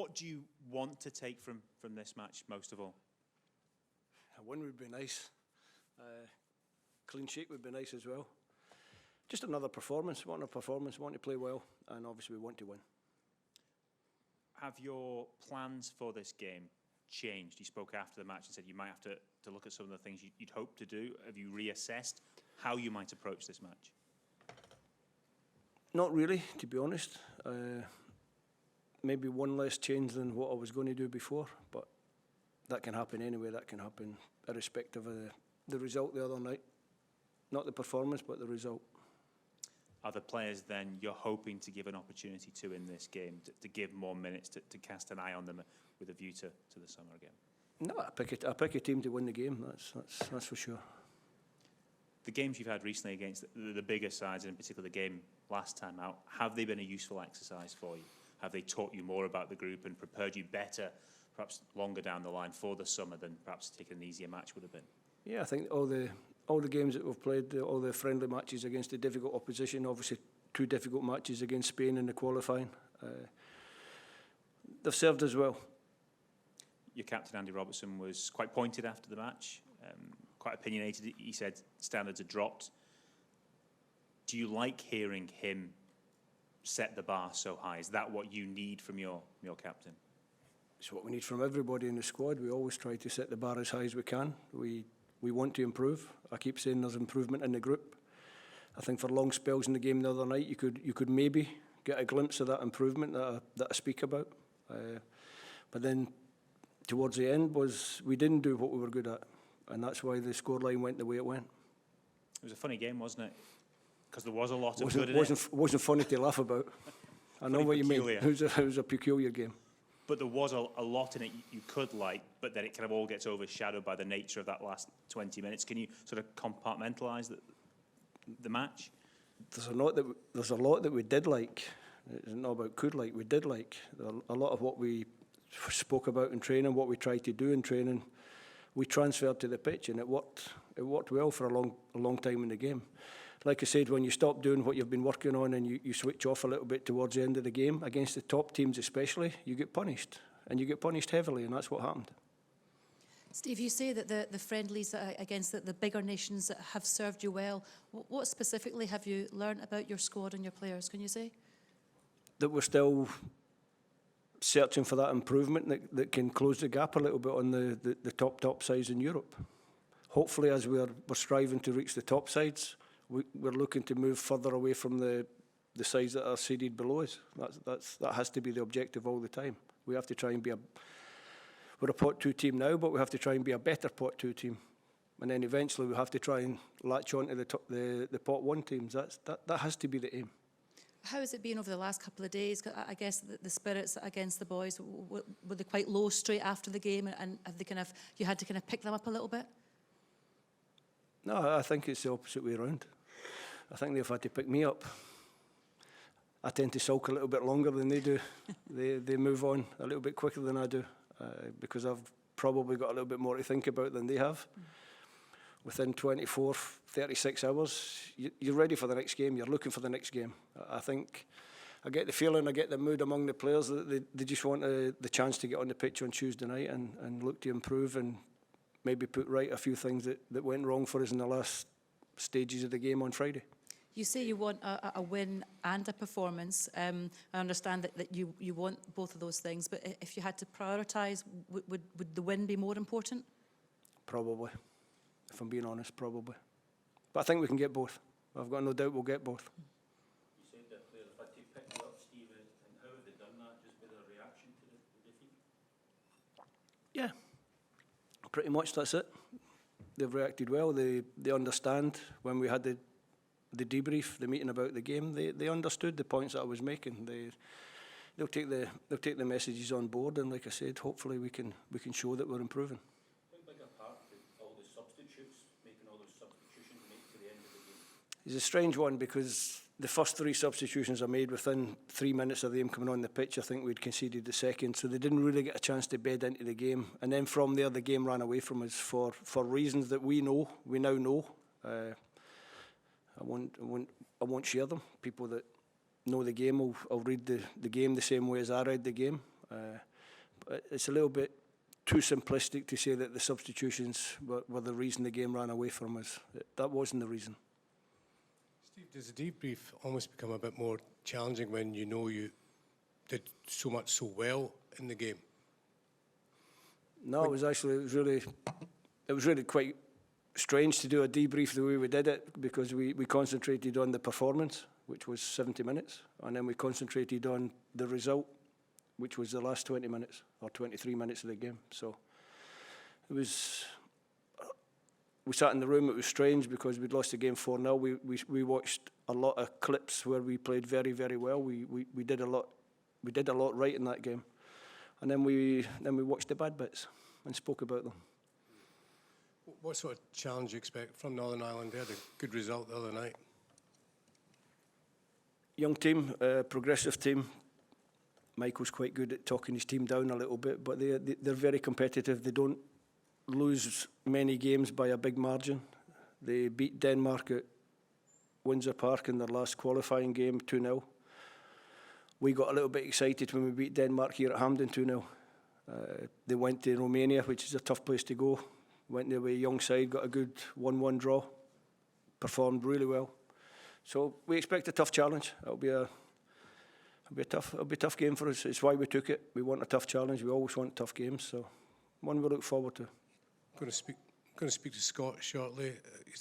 What do you want to take from this match most of all? A win would be nice. Clean sheet would be nice as well. Just another performance. Want a performance, want to play well, and obviously we want to win. Have your plans for this game changed? You spoke after the match and said you might have to look at some of the things you'd hoped to do. Have you reassessed how you might approach this match? Not really, to be honest. Maybe one less change than what I was going to do before, but that can happen anyway. That can happen irrespective of the result the other night. Not the performance, but the result. Are the players then you're hoping to give an opportunity to in this game, to give more minutes, to cast an eye on them with a view to the summer game? No, I pick a team to win the game, that's for sure. The games you've had recently against the bigger sides, and in particular the game last time out, have they been a useful exercise for you? Have they taught you more about the group and prepared you better, perhaps longer down the line for the summer than perhaps taking an easier match would have been? Yeah, I think all the games that we've played, all the friendly matches against the difficult opposition, obviously 2 difficult matches against Spain in the qualifying, they've served us well. Your captain, Andy Robertson, was quite pointed after the match, quite opinionated. He said standards are dropped. Do you like hearing him set the bar so high? Is that what you need from your captain? It's what we need from everybody in the squad. We always try to set the bar as high as we can. We want to improve. I keep saying there's improvement in the group. I think for long spells in the game the other night, you could maybe get a glimpse of that improvement that I speak about. But then towards the end we didn't do what we were good at, and that's why the scoreline went the way it went. It was a funny game, wasn't it? Because there was a lot of good in it. Wasn't funny to laugh about. I know what you mean. It was a peculiar game. But there was a lot in it you could like, but then it kind of all gets overshadowed by the nature of that last 20 minutes. Can you sort of compartmentalise the match? There's a lot that we did like. It's not about could like. We did like. A lot of what we spoke about in training, what we tried to do in training, we transferred to the pitch, and it worked. It worked well for a long time in the game. Like I said, when you stop doing what you've been working on and you switch off a little bit towards the end of the game, against the top teams especially, you get punished. And you get punished heavily, and that's what happened. Steve, you say that the friendlies against the bigger nations have served you well. What specifically have you learned about your squad and your players, can you say? That we're still searching for that improvement that can close the gap a little bit on the top sides in Europe. Hopefully, as we're striving to reach the top sides, we're looking to move further away from the sides that are seeded below us. That has to be the objective all the time. We have to try and be we're a pot 2 team now, but we have to try and be a better pot 2 team. And then eventually we have to try and latch on to the pot 1 teams. That has to be the aim. How has it been over the last couple of days? I guess the spirits against the boys, were they quite low straight after the game, and have they you had to kind of pick them up a little bit? No, I think it's the opposite way around. I think they've had to pick me up. I tend to sulk a little bit longer than they do. They move on a little bit quicker than I do, because I've probably got a little bit more to think about than they have. Within 24, 36 hours, you're ready for the next game. You're looking for the next game. I think I get the feeling, I get the mood among the players that they just want the chance to get on the pitch on Tuesday night and look to improve and maybe put right a few things that went wrong for us in the last stages of the game on Friday. You say you want a win and a performance. I understand that you want both of those things, but if you had to prioritise, would the win be more important? Probably, if I'm being honest, probably. But I think we can get both. I've got no doubt we'll get both. You said that players have had to pick you up, Steve, and how have they done that, just with their reaction to the defeat? Yeah, pretty much that's it. They've reacted well. They understand when we had the debrief, the meeting about the game. They understood the points that I was making. They'll take the messages on board, and like I said, hopefully we can show that we're improving. How big a part did all the substitutes, making all those substitutions, make to the end of the game? It's a strange one because the first 3 substitutions I made within 3 minutes of them coming on the pitch. I think we'd conceded the second, so they didn't really get a chance to bed into the game. And then from there, the game ran away from us for reasons that we now know. I won't share them. People that know the game will read the game the same way as I read the game. It's a little bit too simplistic to say that the substitutions were the reason the game ran away from us. That wasn't the reason. Steve, does the debrief almost become a bit more challenging when you know you did so much so well in the game? No, it was really quite strange to do a debrief the way we did it, because we concentrated on the performance, which was 70 minutes, and then we concentrated on the result, which was the last 20 minutes or 23 minutes of the game. So it was. We sat in the room. It was strange because we'd lost the game 4-0. We watched a lot of clips where we played very, very well. We did a lot. We did a lot right in that game, and then we watched the bad bits and spoke about them. What sort of challenge do you expect from Northern Ireland? They had a good result the other night. Young team, progressive team. Michael's quite good at talking his team down a little bit, but they're very competitive. They don't lose many games by a big margin. They beat Denmark at Windsor Park in their last qualifying game 2-0. We got a little bit excited when we beat Denmark here at Hampden 2-0. They went to Romania, which is a tough place to go. Went there with a young side, got a good 1-1 draw. Performed really well. So we expect a tough challenge. It'll be a tough game for us. It's why we took it. We want a tough challenge. We always want tough games. So one we look forward to. I'm going to speak to Scott shortly.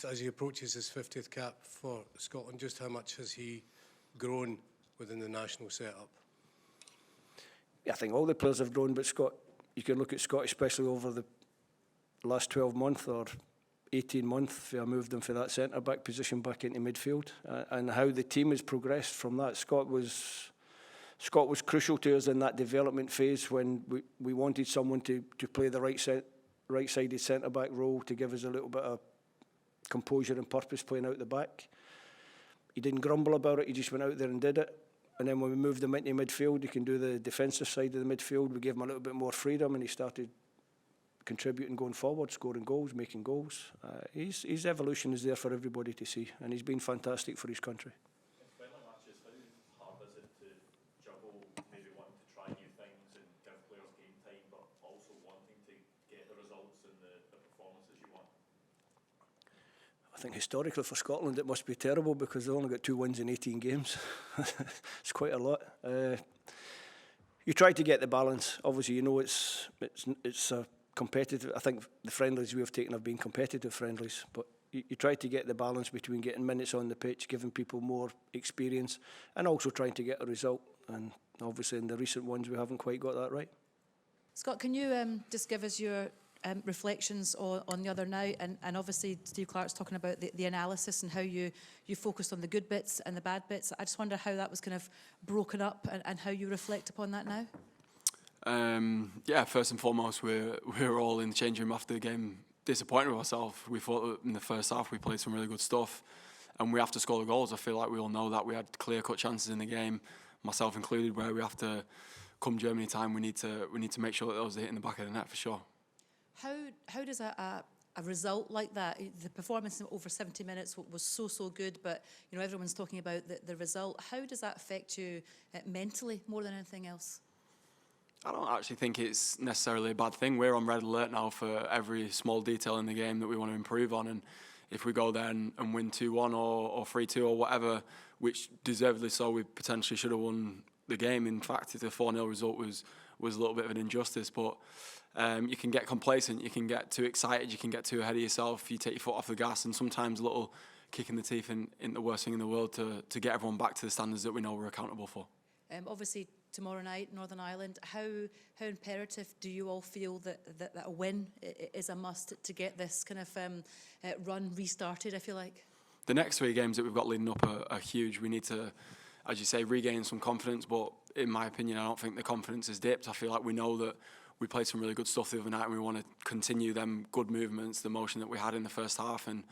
As he approaches his 50th cap for Scotland, just how much has he grown within the national setup? Yeah, I think all the players have grown, but Scott, you can look at Scott, especially over the last 12 months or 18 months, I moved him for that centre-back position back into midfield, and how the team has progressed from that. Scott was crucial to us in that development phase when we wanted someone to play the right-sided centre-back role, to give us a little bit of composure and purpose playing out the back. He didn't grumble about it, he just went out there and did it. And then when we moved him into midfield, he can do the defensive side of the midfield. We gave him a little bit more freedom, and he started contributing going forward, scoring goals, making goals. His evolution is there for everybody to see, and he's been fantastic for his country. In friendly matches, how hard is it to juggle maybe wanting to try new things and give players game time, but also wanting to get the results and the performances you want? I think historically for Scotland it must be terrible, because they've only got 2 wins in 18 games. It's quite a lot. You try to get the balance. Obviously, you know it's a competitive. I think the friendlies we have taken have been competitive friendlies, but you try to get the balance between getting minutes on the pitch, giving people more experience, and also trying to get a result. And obviously in the recent ones we haven't quite got that right. Scott, can you just give us your reflections on the other night? And obviously Steve Clarke's talking about the analysis and how you focused on the good bits and the bad bits. I just wonder how that was kind of broken up and how you reflect upon that now. Yeah, first and foremost, we're all in the changing room after the game disappointed with ourselves. We thought that in the first half we played some really good stuff, and we have to score the goals. I feel like we all know that we had clear-cut chances in the game, myself included, where we have to, come Germany time, we need to make sure that those are hitting the back of the net for sure. How does a result like that, the performance in over 70 minutes was so good, but you know everyone's talking about the result. How does that affect you mentally more than anything else? I don't actually think it's necessarily a bad thing. We're on red alert now for every small detail in the game that we want to improve on, and if we go there and win 2-1 or 3-2 or whatever, which deservedly so, we potentially should have won the game. In fact, the 4-0 result was a little bit of an injustice, but you can get complacent, you can get too excited, you can get too ahead of yourself, you take your foot off the gas, and sometimes a little kick in the teeth in the worst thing in the world to get everyone back to the standards that we know we're accountable for. Obviously, tomorrow night, Northern Ireland, how imperative do you all feel that a win is a must to get this kind of run restarted, I feel like? The next 3 games that we've got leading up are huge. We need to, as you say, regain some confidence, but in my opinion, I don't think the confidence has dipped. I feel like we know that we played some really good stuff the other night, and we want to continue them good movements, the motion that we had in the first half and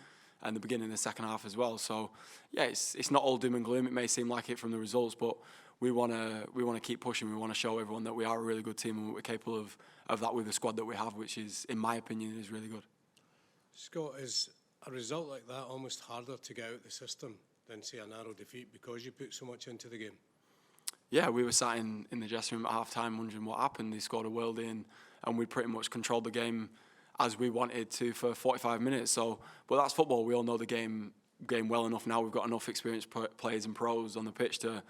the beginning of the second half as well. So, yeah, it's not all doom and gloom. It may seem like it from the results, but we want to keep pushing. We want to show everyone that we are a really good team and we're capable of that with the squad that we have, which is, in my opinion, is really good. Scott, is a result like that almost harder to get out the system than, say, a narrow defeat because you put so much into the game? Yeah, we were sat in the dressing room at half-time wondering what happened. They scored a worldie and we pretty much controlled the game as we wanted to for 45 minutes. So, but that's football. We all know the game well enough now. We've got enough experienced players and pros on the pitch to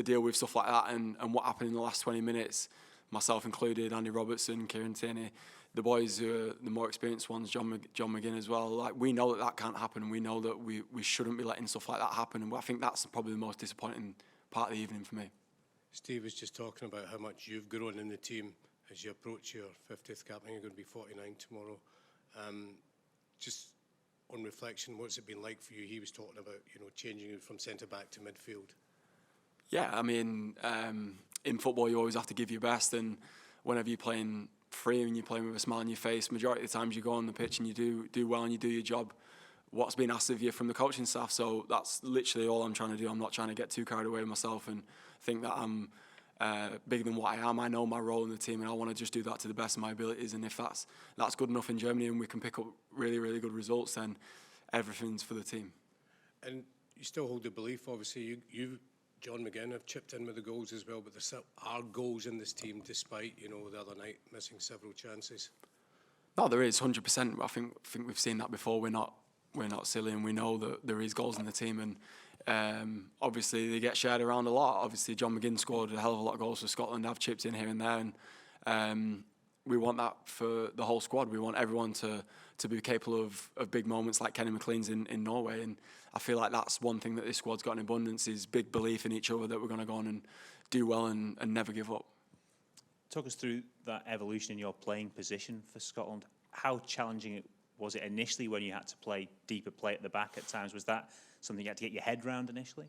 deal with stuff like that. And what happened in the last 20 minutes, myself included, Andy Robertson, Kieran Tierney, the boys who are the more experienced ones, John McGinn as well. Like, we know that can't happen, and we know that we shouldn't be letting stuff like that happen. And I think that's probably the most disappointing part of the evening for me. Steve was just talking about how much you've grown in the team as you approach your 50th cap. I think you're going to be 49 tomorrow. Just on reflection, what's it been like for you? He was talking about, changing you from centre-back to midfield. Yeah, I mean, in football you always have to give your best, and whenever you're playing free and you're playing with a smile on your face, majority of the times you go on the pitch and you do well and you do your job, what's been asked of you from the coaching staff. So that's literally all I'm trying to do. I'm not trying to get too carried away with myself and think that I'm bigger than what I am. I know my role in the team, and I want to just do that to the best of my abilities. And if that's good enough in Germany and we can pick up really, really good results, then everything's for the team. And you still hold the belief, obviously, you John McGinn, have chipped in with the goals as well, but there still are goals in this team despite, the other night missing several chances. No, there is 100%. I think we've seen that before. We're not silly, and we know that there is goals in the team, and obviously they get shared around a lot. Obviously, John McGinn scored a hell of a lot of goals for Scotland. I've chipped in here and there, and we want that for the whole squad. We want everyone to be capable of big moments like Kenny McLean's in Norway, and I feel like that's one thing that this squad's got in abundance, is big belief in each other that we're going to go on and do well and never give up. Talk us through that evolution in your playing position for Scotland. How challenging was it initially when you had to play deeper play at the back at times? Was that something you had to get your head round initially?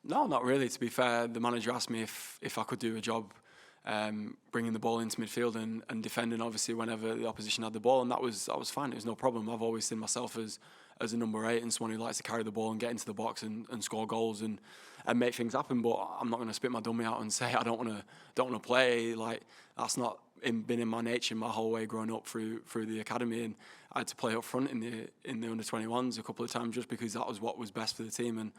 No, not really. To be fair, the manager asked me if I could do a job bringing the ball into midfield and defending, obviously, whenever the opposition had the ball, and that was fine. It was no problem. I've always seen myself as a number 8 and someone who likes to carry the ball and get into the box and score goals and make things happen. But I'm not going to spit my dummy out and say I don't want to play. Like, that's not been in my nature my whole way growing up through the academy, and I had to play up front in the under-21s a couple of times just because that was what was best for the team.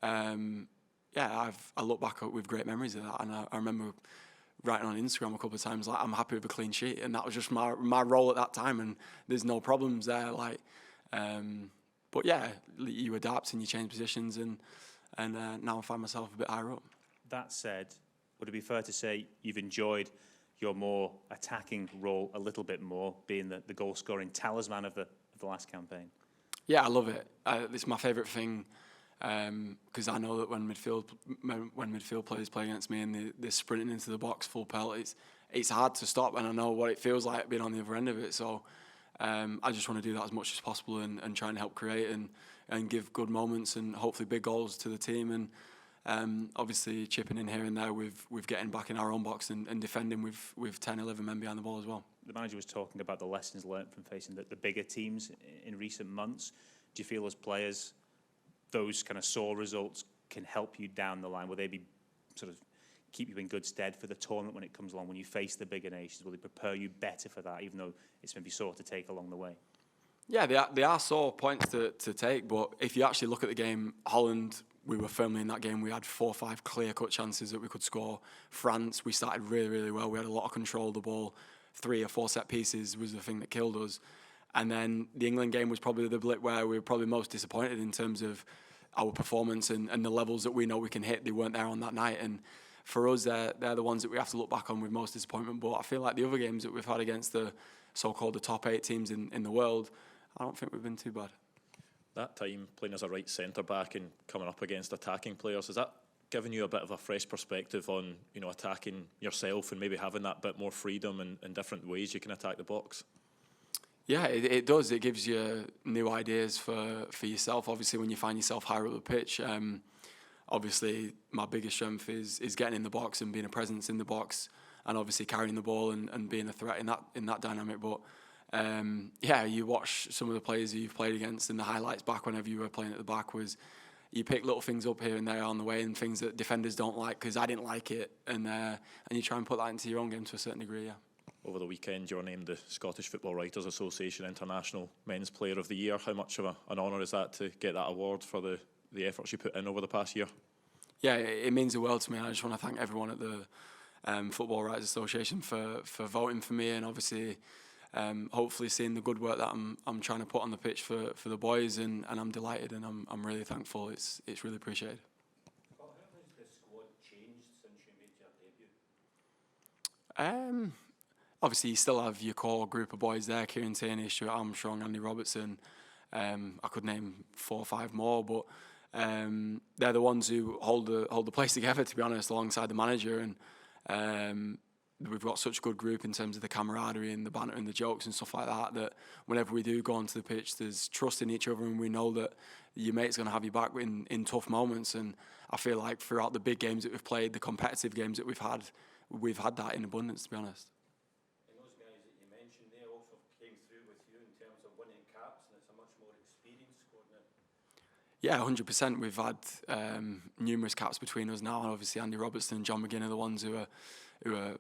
And I look back with great memories of that, and I remember writing on Instagram a couple of times like, I'm happy with a clean sheet, and that was just my role at that time, and there's no problems there. Like, but yeah, you adapt and you change positions, and now I find myself a bit higher up. That said, would it be fair to say you've enjoyed your more attacking role a little bit more, being the goal-scoring talisman of the last campaign? Yeah, I love it. It's my favourite thing, because I know that when midfield players play against me and they're sprinting into the box full pelt, it's hard to stop, and I know what it feels like being on the other end of it. So I just want to do that as much as possible and try and help create and give good moments and hopefully big goals to the team, and obviously chipping in here and there with getting back in our own box and defending with 10, 11 men behind the ball as well. The manager was talking about the lessons learnt from facing the bigger teams in recent months. Do you feel as players those kind of sore results can help you down the line? Will they be sort of keep you in good stead for the tournament when it comes along, when you face the bigger nations? Will they prepare you better for that, even though it's maybe sore to take along the way? Yeah, they are sore points to take, but if you actually look at the game, Holland, we were firmly in that game. We had 4 or 5 clear-cut chances that we could score. France, we started really, really well. We had a lot of control of the ball. 3 or 4 set pieces was the thing that killed us. And then the England game was probably the blip where we were probably most disappointed in terms of our performance and the levels that we know we can hit. They weren't there on that night. And for us, they're the ones that we have to look back on with most disappointment. But I feel like the other games that we've had against the so-called the top 8 teams in the world, I don't think we've been too bad. That time, playing as a right centre-back and coming up against attacking players, has that given you a bit of a fresh perspective on, attacking yourself and maybe having that bit more freedom and different ways you can attack the box? Yeah, it does. It gives you new ideas for yourself. Obviously, when you find yourself higher up the pitch, obviously my biggest strength is getting in the box and being a presence in the box, and obviously carrying the ball and being a threat in that dynamic. But you watch some of the players who you've played against, and the highlights back whenever you were playing at the back was you pick little things up here and there on the way, and things that defenders don't like, because I didn't like it, and you try and put that into your own game to a certain degree. Yeah. Over the weekend, you were named the Scottish Football Writers Association International Men's Player of the Year. How much of an honour is that to get that award for the efforts you put in over the past year? Yeah, it means the world to me. I just want to thank everyone at the Football Writers Association for voting for me, and obviously hopefully seeing the good work that I'm trying to put on the pitch for the boys, and I'm delighted, and I'm really thankful. It's really appreciated. How has the squad changed since you made your debut? Obviously, you still have your core group of boys there: Kieran Tierney, Stuart Armstrong, Andy Robertson. I could name 4 or 5 more, but they're the ones who hold the place together, to be honest, alongside the manager. And we've got such a good group in terms of the camaraderie and the banter and the jokes and stuff like that, that whenever we do go onto the pitch, there's trust in each other, and we know that your mate's going to have your back in tough moments. And I feel like throughout the big games that we've played, the competitive games that we've had that in abundance, to be honest. And those guys that you mentioned, they also came through with you in terms of winning caps, and it's a much more experienced squad now. Yeah, 100%. We've had numerous caps between us now, and obviously Andy Robertson and John McGinn are the ones who are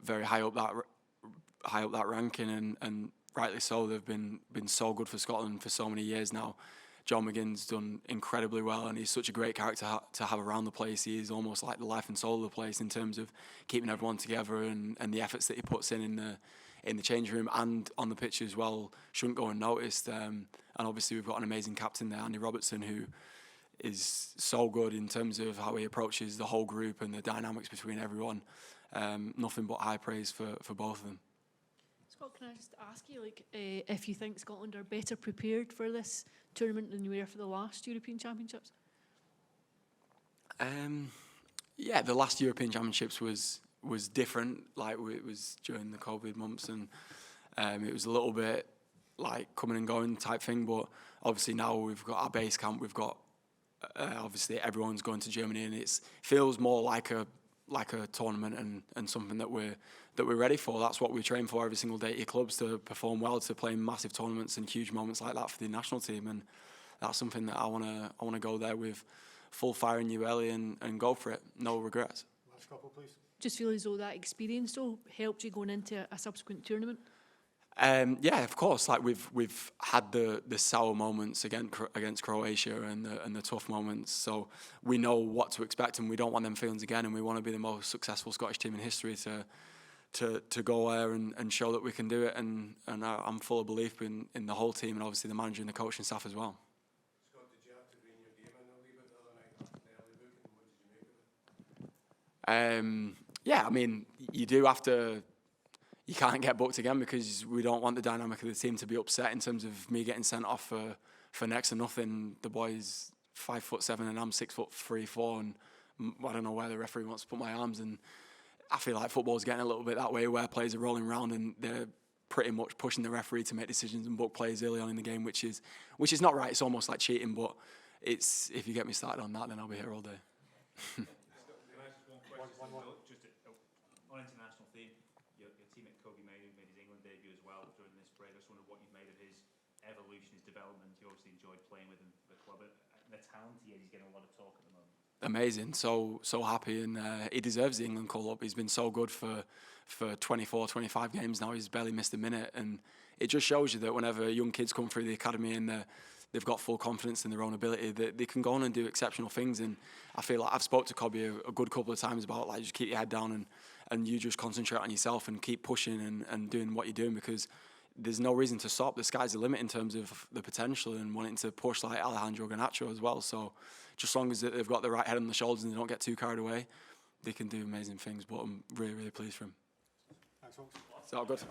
very high up that ranking, and rightly so. They've been so good for Scotland for so many years now. John McGinn's done incredibly well, and he's such a great character to have around the place. He is almost like the life and soul of the place in terms of keeping everyone together, and the efforts that he puts in the changing room and on the pitch as well shouldn't go unnoticed. And obviously we've got an amazing captain there, Andy Robertson, who is so good in terms of how he approaches the whole group and the dynamics between everyone. Nothing but high praise for both of them. Scott, can I just ask you, if you think Scotland are better prepared for this tournament than you were for the last European Championships? Yeah, the last European Championships was different. Like, it was during the COVID months, and it was a little bit like coming and going type thing. But obviously now we've got our base camp. We've got obviously everyone's going to Germany, and it feels more like a tournament and something that we're ready for. That's what we train for every single day at your clubs, to perform well, to play in massive tournaments and huge moments like that for the national team. And that's something that I wanna go there with full fire in you early and go for it, no regrets. Last couple, please. Just feel as though that experience though helped you going into a subsequent tournament? Yeah, of course. Like we've had the sour moments against Croatia and the tough moments, so we know what to expect, and we don't want them feelings again. And we want to be the most successful Scottish team in history to go there and show that we can do it. And I'm full of belief in the whole team, and obviously the manager and the coaching staff as well. Scott, did you have to rein your game in a wee bit the other night after the early book, and what did you make of it? Yeah, I mean, you do have to. You can't get booked again, because we don't want the dynamic of the team to be upset in terms of me getting sent off for next to nothing. The boy's 5'7" and I'm 6'3", 4, and I don't know where the referee wants to put my arms. And I feel like football's getting a little bit that way, where players are rolling around and they're pretty much pushing the referee to make decisions and book players early on in the game, which is not right. It's almost like cheating, but if you get me started on that, then I'll be here all day. On international theme, your teammate Kobe made his England debut as well during this break. I just wondered what you've made of his evolution, his development. You obviously enjoyed playing with him for the club. The talent he is, he's getting a lot of talk at the moment. Amazing, so happy, and he deserves the England call-up. He's been so good for 24, 25 games now. He's barely missed a minute, and it just shows you that whenever young kids come through the academy and they've got full confidence in their own ability, that they can go on and do exceptional things. And I feel like I've spoke to Kobe a good couple of times about, like, just keep your head down and you just concentrate on yourself and keep pushing and doing what you're doing, because there's no reason to stop. The sky's the limit in terms of the potential, and wanting to push like Alejandro Garnacho as well. So just as long as they've got the right head on the shoulders and they don't get too carried away, they can do amazing things. But I'm really, really pleased for him. Thanks, folks. Is that all good?